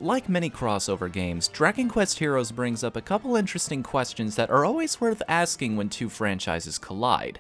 like many crossover games, Dragon Quest Heroes brings up a couple interesting questions that are always worth asking when two franchises collide.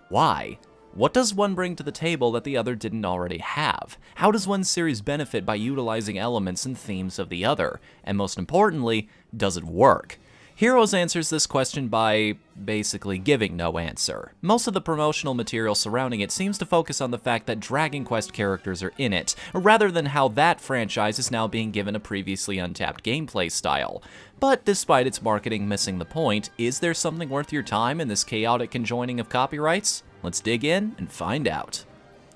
Why? What does one bring to the table that the other didn't already have? How does one series benefit by utilizing elements and themes of the other? And most importantly, does it work? Heroes answers this question by basically giving no answer. Most of the promotional material surrounding it seems to focus on the fact that Dragon Quest characters are in it, rather than how that franchise is now being given a previously untapped gameplay style. But despite its marketing missing the point, is there something worth your time in this chaotic conjoining of copyrights? Let's dig in and find out.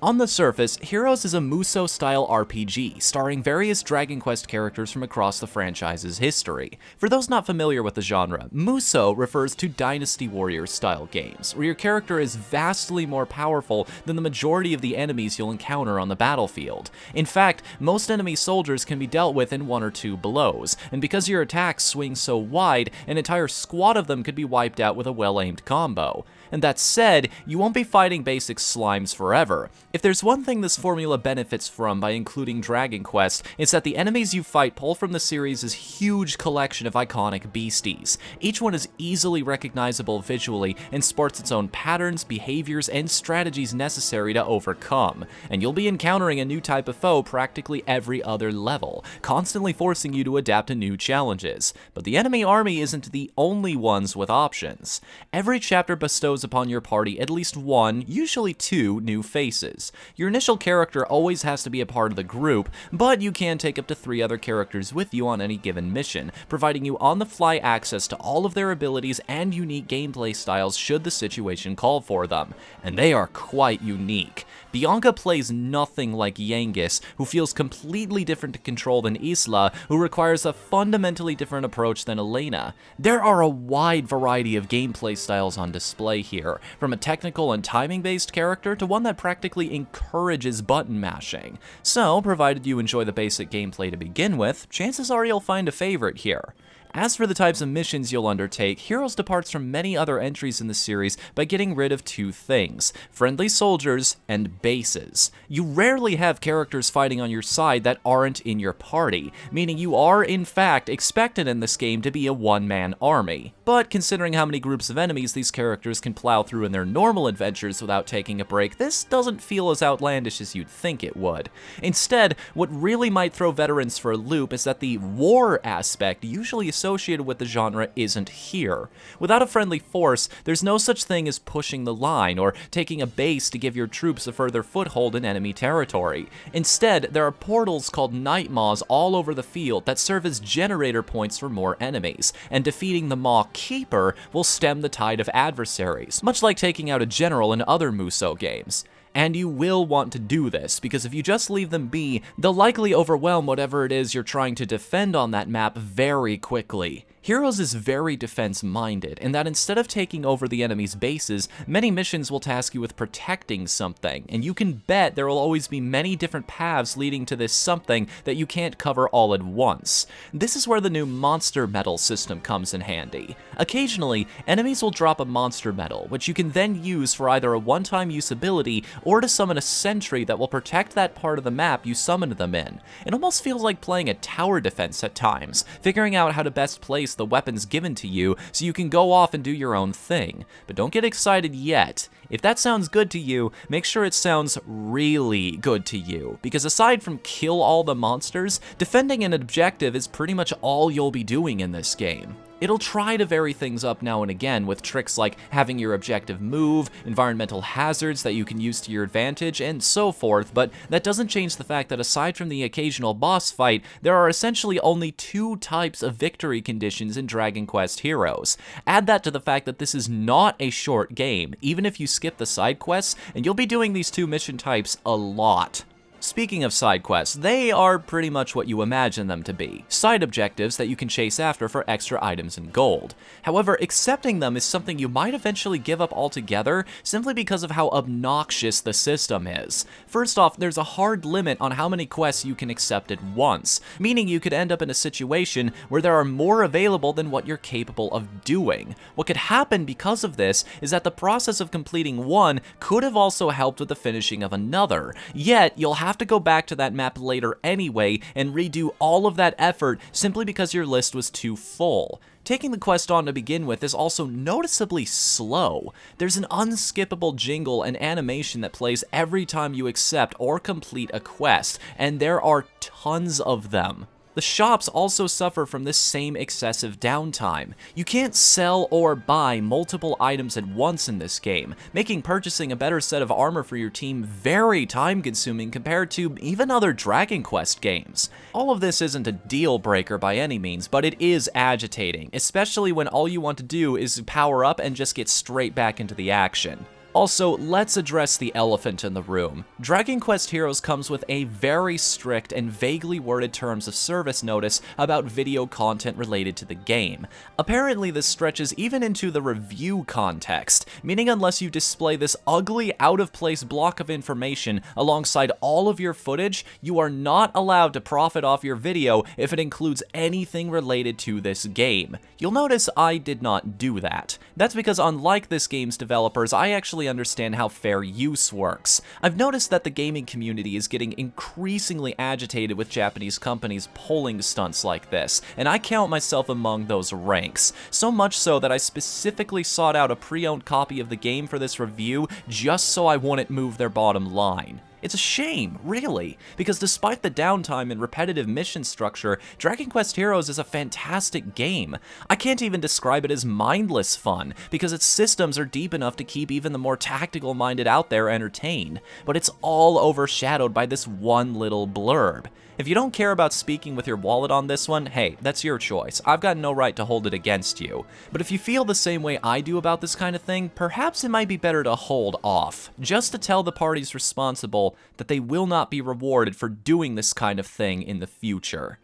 On the surface, Heroes is a Musou-style RPG, starring various Dragon Quest characters from across the franchise's history. For those not familiar with the genre, Musou refers to Dynasty Warriors-style games, where your character is vastly more powerful than the majority of the enemies you'll encounter on the battlefield. In fact, most enemy soldiers can be dealt with in one or two blows, and because your attacks swing so wide, an entire squad of them could be wiped out with a well-aimed combo. And that said, you won't be fighting basic slimes forever. If there's one thing this formula benefits from by including Dragon Quest, it's that the enemies you fight pull from the series' huge collection of iconic beasties. Each one is easily recognizable visually and sports its own patterns, behaviors, and strategies necessary to overcome. And you'll be encountering a new type of foe practically every other level, constantly forcing you to adapt to new challenges. But the enemy army isn't the only ones with options. Every chapter bestows upon your party at least one, usually two, new faces. Your initial character always has to be a part of the group, but you can take up to 3 other characters with you on any given mission, providing you on-the-fly access to all of their abilities and unique gameplay styles should the situation call for them. And they are quite unique. Bianca plays nothing like Yangus, who feels completely different to control than Isla, who requires a fundamentally different approach than Elena. There are a wide variety of gameplay styles on display here, from a technical and timing-based character to one that practically encourages button mashing. So, provided you enjoy the basic gameplay to begin with, chances are you'll find a favorite here. As for the types of missions you'll undertake, Heroes departs from many other entries in the series by getting rid of 2 things: friendly soldiers and bases. You rarely have characters fighting on your side that aren't in your party, meaning you are in fact expected in this game to be a one-man army. But considering how many groups of enemies these characters can plow through in their normal adventures without taking a break, this doesn't feel as outlandish as you'd think it would. Instead, what really might throw veterans for a loop is that the war aspect usually associated with the genre isn't here. Without a friendly force, there's no such thing as pushing the line or taking a base to give your troops a further foothold in enemy territory. Instead, there are portals called Night Maws all over the field that serve as generator points for more enemies, and defeating the Maw Keeper will stem the tide of adversaries, much like taking out a general in other Musou games. And you will want to do this, because if you just leave them be, they'll likely overwhelm whatever it is you're trying to defend on that map very quickly. Heroes is very defense-minded, in that instead of taking over the enemy's bases, many missions will task you with protecting something, and you can bet there will always be many different paths leading to this something that you can't cover all at once. This is where the new monster medal system comes in handy. Occasionally, enemies will drop a monster medal, which you can then use for either a one-time use ability or to summon a sentry that will protect that part of the map you summoned them in. It almost feels like playing a tower defense at times, figuring out how to best place the weapons given to you so you can go off and do your own thing. But don't get excited yet. If that sounds good to you, make sure it sounds really good to you, because aside from kill all the monsters, defending an objective is pretty much all you'll be doing in this game. It'll try to vary things up now and again with tricks like having your objective move, environmental hazards that you can use to your advantage, and so forth, but that doesn't change the fact that aside from the occasional boss fight, there are essentially only 2 types of victory conditions in Dragon Quest Heroes. Add that to the fact that this is not a short game, even if you skip the side quests, and you'll be doing these 2 mission types a lot. Speaking of side quests, they are pretty much what you imagine them to be, side objectives that you can chase after for extra items and gold. However, accepting them is something you might eventually give up altogether simply because of how obnoxious the system is. First off, there's a hard limit on how many quests you can accept at once, meaning you could end up in a situation where there are more available than what you're capable of doing. What could happen because of this is that the process of completing one could have also helped with the finishing of another, yet you'll have have to go back to that map later anyway and redo all of that effort simply because your list was too full. Taking the quest on to begin with is also noticeably slow. There's an unskippable jingle and animation that plays every time you accept or complete a quest, and there are tons of them. The shops also suffer from this same excessive downtime. You can't sell or buy multiple items at once in this game, making purchasing a better set of armor for your team very time-consuming compared to even other Dragon Quest games. All of this isn't a deal breaker by any means, but it is agitating, especially when all you want to do is power up and just get straight back into the action. Also, let's address the elephant in the room. Dragon Quest Heroes comes with a very strict and vaguely worded terms of service notice about video content related to the game. Apparently, this stretches even into the review context, meaning unless you display this ugly, out-of-place block of information alongside all of your footage, you are not allowed to profit off your video if it includes anything related to this game. You'll notice I did not do that. That's because unlike this game's developers, I actually understand how fair use works. I've noticed that the gaming community is getting increasingly agitated with Japanese companies pulling stunts like this, and I count myself among those ranks. So much so that I specifically sought out a pre-owned copy of the game for this review just so I wouldn't move their bottom line. It's a shame, really, because despite the downtime and repetitive mission structure, Dragon Quest Heroes is a fantastic game. I can't even describe it as mindless fun, because its systems are deep enough to keep even the more tactical-minded out there entertained, but it's all overshadowed by this one little blurb. If you don't care about speaking with your wallet on this one, hey, that's your choice. I've got no right to hold it against you. But if you feel the same way I do about this kind of thing, perhaps it might be better to hold off, just to tell the parties responsible that they will not be rewarded for doing this kind of thing in the future.